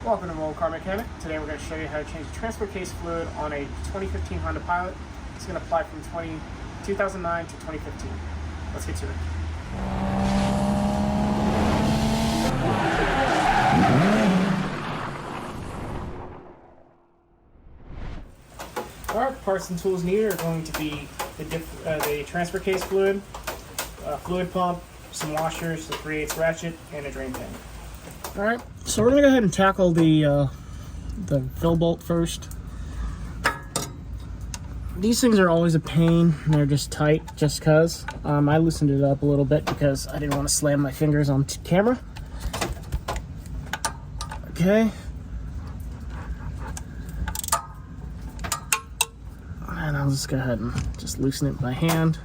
Welcome to Mobile Car Mechanic. Today we're going to show you how to change the transfer case fluid on a 2015 Honda Pilot. It's going to apply from 2009 to 2015. Let's get to it. Alright, parts and tools needed are going to be the transfer case fluid, fluid pump, some washers, the 3/8 ratchet, and a drain pan. Alright, so we're going to go ahead and tackle the fill bolt first. These things are always a pain, and they're just tight just because. I loosened it up a little bit because I didn't want to slam my fingers on camera. Okay. And I'll just go ahead and just loosen it by hand.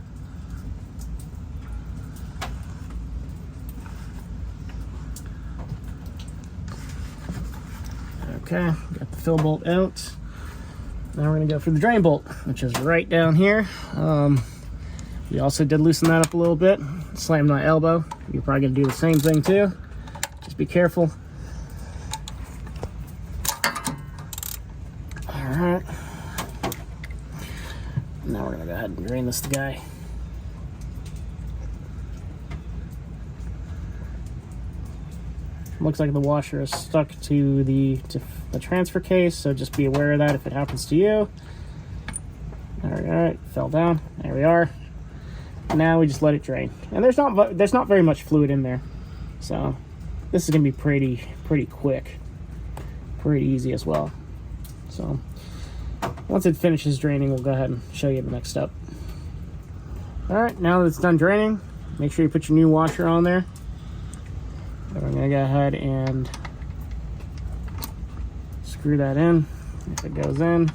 Okay, got the fill bolt out. Now we're gonna go for the drain bolt, which is right down here. We also did loosen that up a little bit. Slammed my elbow. You're probably gonna do the same thing too. Just be careful. All right. Now we're gonna go ahead and drain this guy. Looks like the washer is stuck to the transfer case, so just be aware of that if it happens to you. All right, fell down. There we are. Now we just let it drain, and there's not very much fluid in there, so this is gonna be pretty quick, pretty easy as well. So once it finishes draining, we'll go ahead and show you the next step. All right, now that it's done draining, make sure you put your new washer on there. We're going to go ahead and screw that in if it goes in.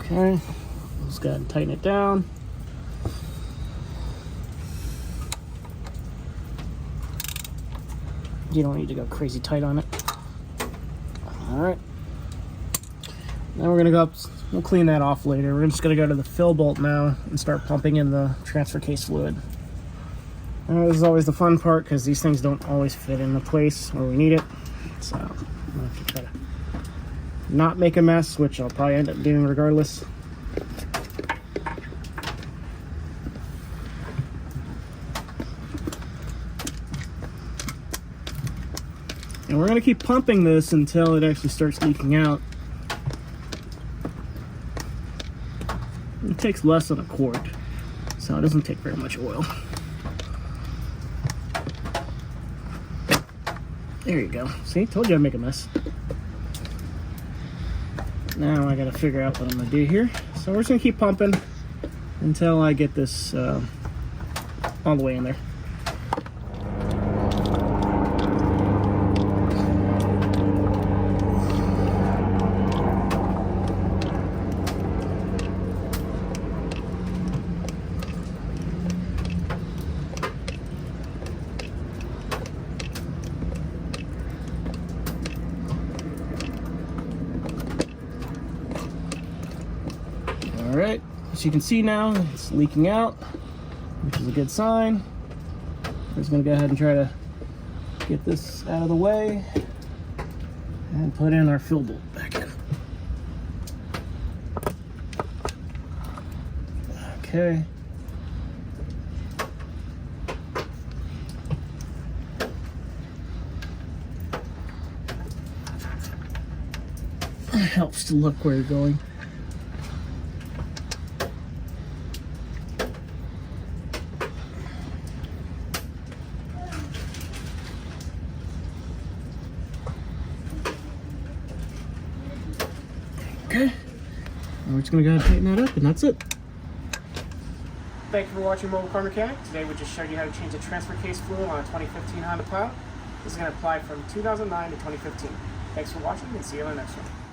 Okay, just go ahead and tighten it down. You don't need to go crazy tight on it. All right. Now we're gonna go up, we'll clean that off later. We're just gonna go to the fill bolt now and start pumping in the transfer case fluid. This is always the fun part because these things don't always fit in the place where we need it. So I'm gonna have to try to not make a mess, which I'll probably end up doing regardless. And we're going to keep pumping this until it actually starts leaking out. It takes less than a quart, so it doesn't take very much oil. There you go. See, told you I'd make a mess. Now I got to figure out what I'm going to do here. So we're just going to keep pumping until I get this all the way in there. All right, as you can see now, it's leaking out, which is a good sign. I'm just gonna go ahead and try to get this out of the way and put in our fill bolt back in. Okay. It helps to look where you're going. Okay, we're just going to go ahead and tighten that up, and that's it. Thank you for watching Mobile Car Mechanic. Today we just showed you how to change the transfer case fluid on a 2015 Honda Pilot. This is going to apply from 2009 to 2015. Thanks for watching, and see you on the next one.